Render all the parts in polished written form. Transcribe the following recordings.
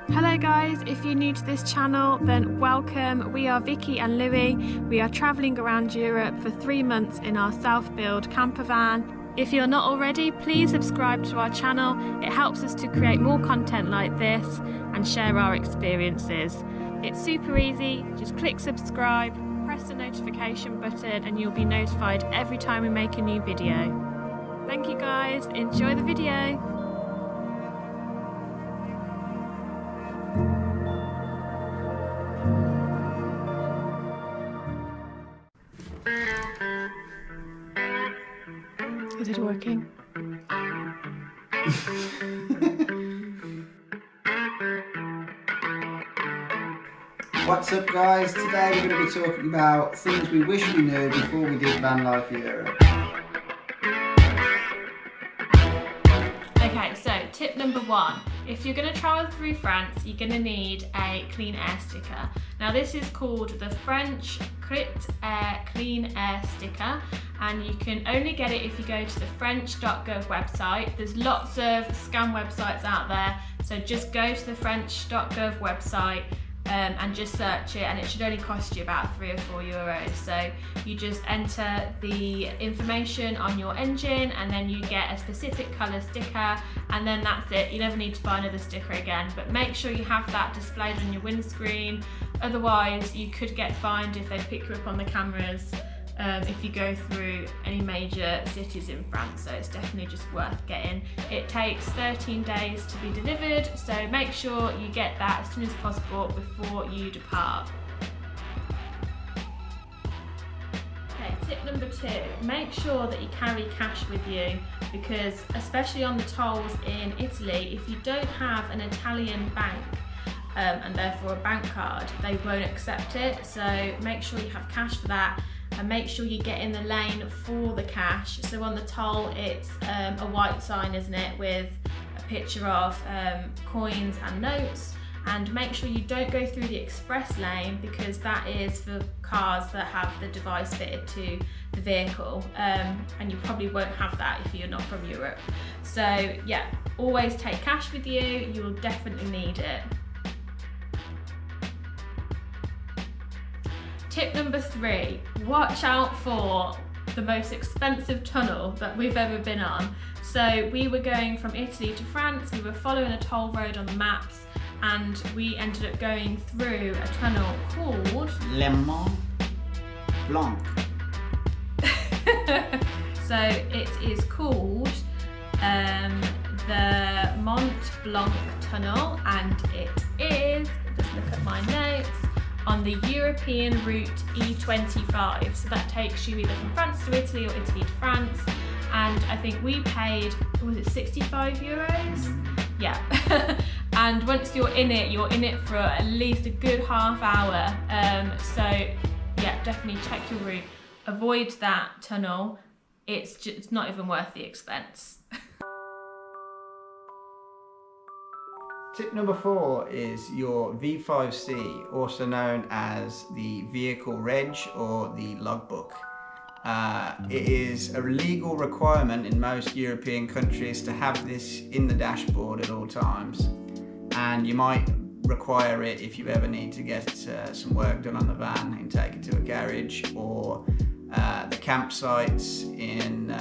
Hello guys, if you're new to this channel then welcome. We are Vicky and Louie. We are travelling around Europe for 3 months in our self-build camper van. If you're not already, please subscribe to our channel. It helps us to create more content like this and share our experiences. It's super easy, just click subscribe, press the notification button and you'll be notified every time we make a new video. Thank you guys, enjoy the video. Is it working? What's up guys, today we're going to be talking about things we wish we knew before we did van life Europe. Okay, so tip number 1, if you're going to travel through France, you're going to need a clean air sticker. Now this is called the French Clean Air sticker, and you can only get it if you go to the French.gov website. There's lots of scam websites out there, so just go to the French.gov website and just search it, and it should only cost you about €3 or €4. So you just enter the information on your engine and then you get a specific colour sticker, and then that's it. You never need to buy another sticker again, but make sure you have that displayed on your windscreen. Otherwise you could get fined if they pick you up on the cameras if you go through any major cities in France, so it's definitely just worth getting. It takes 13 days to be delivered, so make sure you get that as soon as possible before you depart. Okay, tip number 2, make sure that you carry cash with you, because especially on the tolls in Italy, if you don't have an Italian bank and therefore a bank card, they won't accept it, so make sure you have cash for that. And make sure you get in the lane for the cash. So on the toll, it's a white sign, isn't it, with a picture of coins and notes. And make sure you don't go through the express lane, because that is for cars that have the device fitted to the vehicle. And you probably won't have that if you're not from Europe. So yeah, always take cash with you. You will definitely need it. Tip number 3, watch out for the most expensive tunnel that we've ever been on. So we were going from Italy to France, we were following a toll road on the maps, and we ended up going through a tunnel called Le Mont Blanc. So it is called the Mont Blanc tunnel, and it is, just look at my notes, on the European route E25. So that takes you either from France to Italy or Italy to France. And I think we paid, was it €65? Yeah. And once you're in it for at least a good half hour. So yeah, definitely check your route. Avoid that tunnel. It's not even worth the expense. Tip number 4 is your V5C, also known as the vehicle reg or the logbook. It is a legal requirement in most European countries to have this in the dashboard at all times, and you might require it if you ever need to get some work done on the van and take it to a garage, or the campsites in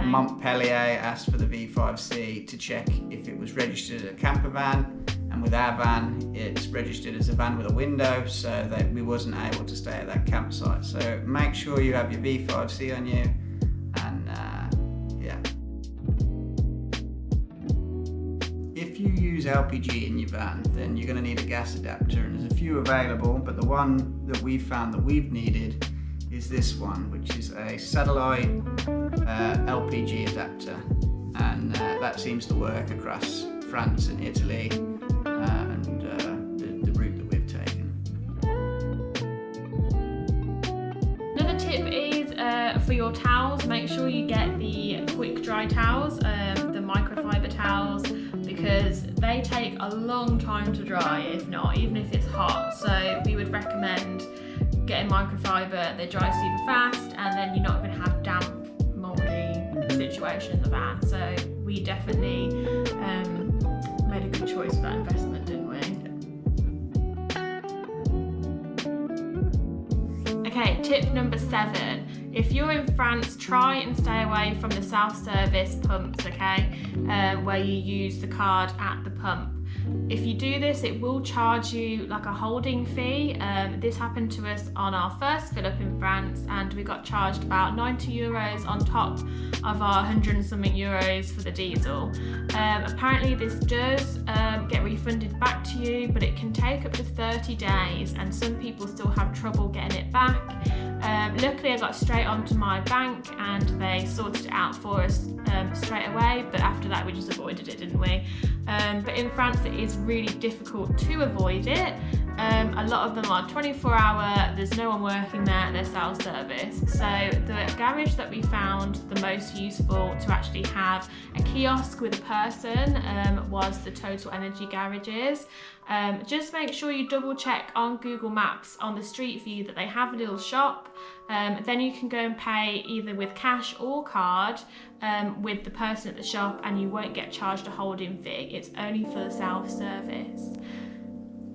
Montpellier asked for the V5C to check if it was registered as a camper van, and with our van it's registered as a van with a window, so that we wasn't able to stay at that campsite. So make sure you have your V5C on you, and yeah. If you use LPG in your van, then you're going to need a gas adapter, and there's a few available, but the one that we found that we've needed is this one, which is a satellite LPG adapter, and that seems to work across France and Italy and the route that we've taken. Another tip is for your towels, make sure you get the quick dry towels, the microfiber towels, because they take a long time to dry, even if it's hot. So we would recommend getting microfiber. They dry super fast, and then you're not going to have damp, mouldy situation in the van. So we definitely made a good choice choice with that investment, didn't we? Okay, tip number 7. If you're in France, try and stay away from the self-service pumps, okay, where you use the card at the pump. If you do this, it will charge you like a holding fee. This happened to us on our first fill up in France, and we got charged about 90 euros on top of our 100 and something euros for the diesel. Apparently this does get refunded back to you, but it can take up to 30 days, and some people still have trouble getting it back. Luckily I got straight onto my bank and they sorted it out for us straight away, but after that we just avoided it, didn't we? But in France it is really difficult to avoid it. A lot of them are 24-hour, there's no one working there, they're self-service. So the garage that we found the most useful to actually have a kiosk with a person was the Total Energy garages. Just make sure you double check on Google Maps on the street view that they have a little shop. Then you can go and pay either with cash or card with the person at the shop, and you won't get charged a holding fee. It's only for the self-service.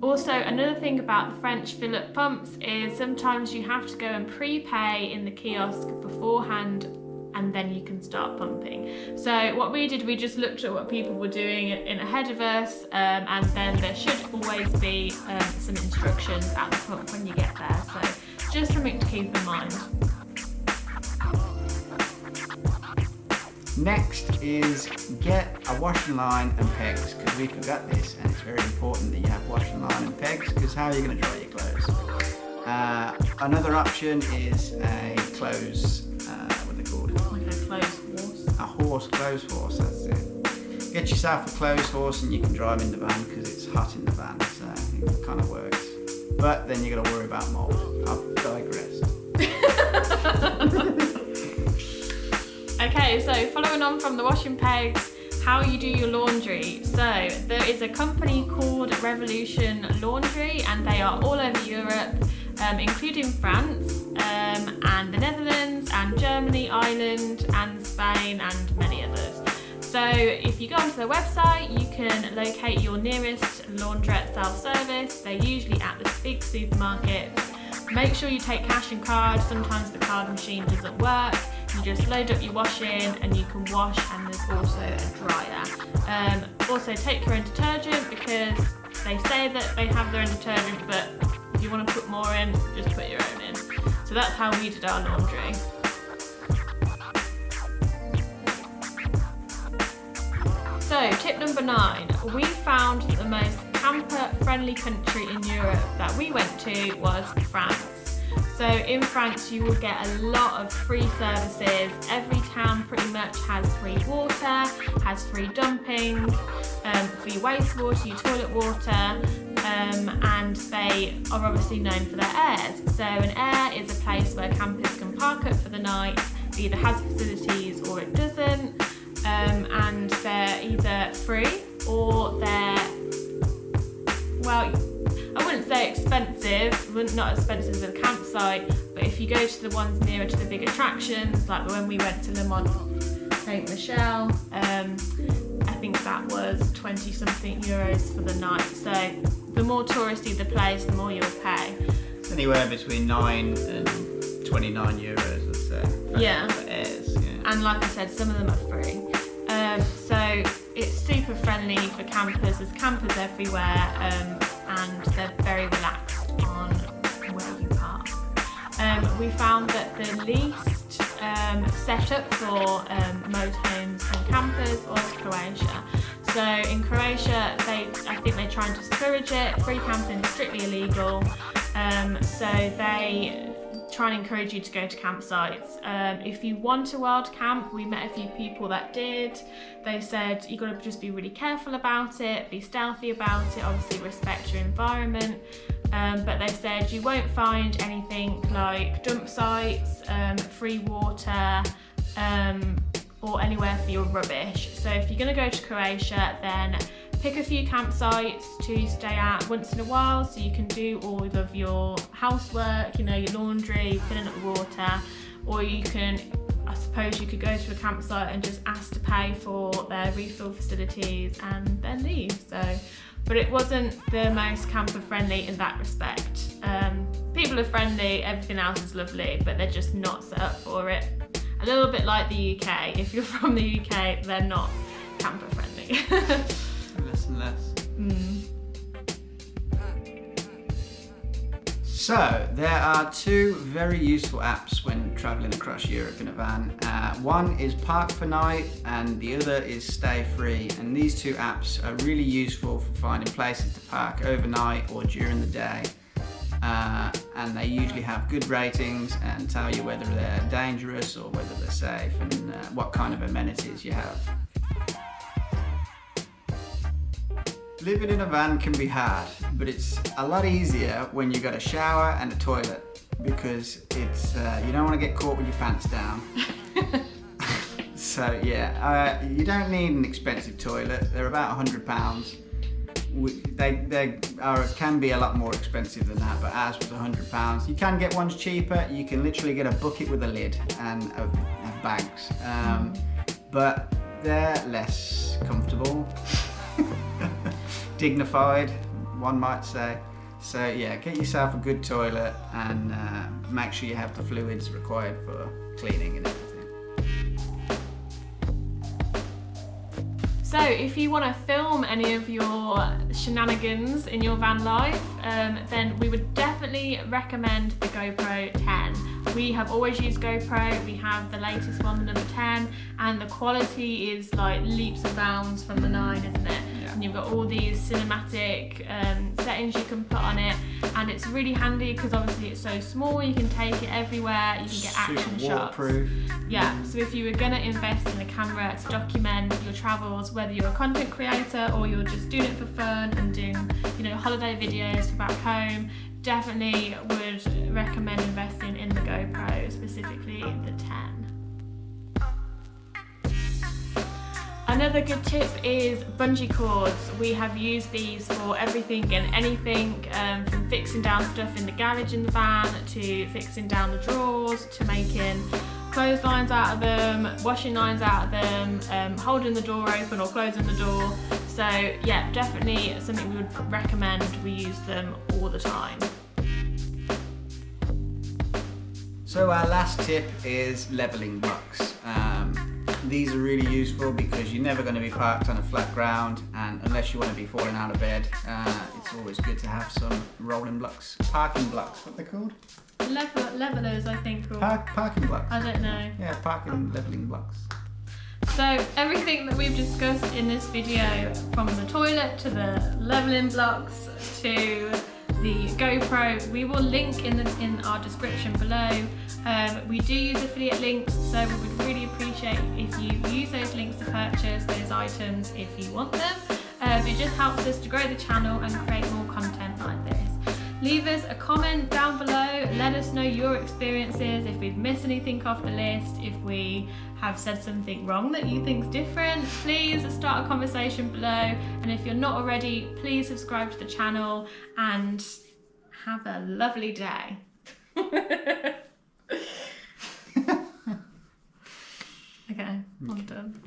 Also, another thing about the French fill-up pumps is sometimes you have to go and prepay in the kiosk beforehand, and then you can start pumping. So what we did, we just looked at what people were doing in ahead of us, and then there should always be some instructions at the pump when you get there. So just something to keep in mind. Next is get a washing line and pegs, because we forgot this, and it's very important that you have washing line and pegs, because how are you going to dry your clothes? Another option is a clothes, what are they called? Like a clothes horse. Clothes horse, that's it. Get yourself a clothes horse and you can drive in the van because it's hot in the van, so it kind of works. But then you got to worry about mold. I've digressed. Okay, so following on from the washing pegs, how you do your laundry. So there is a company called Revolution Laundry, and they are all over Europe, including France, and the Netherlands, and Germany, Ireland, and Spain, and many others. So if you go onto their website, you can locate your nearest laundrette self-service. They're usually at the big supermarkets. Make sure you take cash and card. Sometimes the card machine doesn't work. You just load up your washing and you can wash, and there's also a dryer. Also take your own detergent, because they say that they have their own detergent, but if you want to put more in, just put your own in. So that's how we did our laundry. So tip number 9, we found that the most camper-friendly country in Europe that we went to was France. So in France you will get a lot of free services. Every town pretty much has free water, has free dumping, free wastewater, your toilet water, and they are obviously known for their airs. So an air is a place where campers can park up for the night. It either has facilities or it doesn't, and they're either free or they're, well, I wouldn't say expensive, not as expensive as a campsite, but if you go to the ones nearer to the big attractions, like when we went to Le Mont Saint Michel, I think that was 20 something euros for the night. So the more touristy the place, the more you'll pay. It's anywhere between 9 and 29 euros, I'd say. For airs, yeah. And like I said, some of them are free. So it's super friendly for campers. There's campers everywhere, and they're very relaxed on where you park. We found that the least setup for motorhomes and campers was Croatia. So in Croatia, I think they try and discourage it. Free camping is strictly illegal. So they try and encourage you to go to campsites. If you want a wild camp, we met a few people that did. They said you got to just be really careful about it, be stealthy about it, obviously respect your environment. But they said you won't find anything like dump sites, free water, or anywhere for your rubbish. So if you're going to go to Croatia, then pick a few campsites to stay at once in a while, so you can do all of your housework, your laundry, filling up the water, or you can I suppose you could go to a campsite and just ask to pay for their refill facilities and then leave. But it wasn't the most camper friendly in that respect. People are friendly, everything else is lovely, but they're just not set up for it. A little bit like the UK. If you're from the UK, they're not camper friendly. Less and less. So, there are two very useful apps when travelling across Europe in a van. One is Park for Night and the other is Stay Free. And these two apps are really useful for finding places to park overnight or during the day. And they usually have good ratings and tell you whether they're dangerous or whether they're safe and what kind of amenities you have. Living in a van can be hard, but it's a lot easier when you've got a shower and a toilet, because it's you don't want to get caught with your pants down. So yeah, you don't need an expensive toilet. They're about £100. They can be a lot more expensive than that, but ours was £100. You can get ones cheaper. You can literally get a bucket with a lid and bags, but they're less comfortable. Dignified, one might say. So yeah, get yourself a good toilet and make sure you have the fluids required for cleaning and everything. So if you want to film any of your shenanigans in your van life, then we would definitely recommend the GoPro 10. We have always used GoPro. We have the latest one, the number 10, and the quality is like leaps and bounds from the 9, isn't it? And you've got all these cinematic settings you can put on it, and it's really handy because obviously it's so small, you can take it everywhere, you can get action shots. Waterproof. Yeah, so if you were going to invest in a camera to document your travels, whether you're a content creator or you're just doing it for fun and doing, holiday videos for back home, definitely would recommend investing in the GoPro, specifically the 10. Another good tip is bungee cords. We have used these for everything and anything, from fixing down stuff in the garage in the van, to fixing down the drawers, to making clotheslines out of them, washing lines out of them, holding the door open or closing the door. So yeah, definitely something we would recommend. We use them all the time. So our last tip is levelling blocks. These are really useful because you're never going to be parked on a flat ground, and unless you want to be falling out of bed, it's always good to have some rolling blocks, parking blocks, what they're called? Levelers, I think. Or parking blocks. I don't know. Yeah, parking levelling blocks. So everything that we've discussed in this video, from the toilet to the levelling blocks to the GoPro, we will link in our description below. We do use affiliate links, so we would really appreciate if you use those links to purchase those items if you want them. It just helps us to grow the channel and create more content like this. Leave us a comment down below, let us know your experiences, if we've missed anything off the list, if we have said something wrong that you think's different. Please start a conversation below, and if you're not already, please subscribe to the channel and have a lovely day. Okay, I'm done.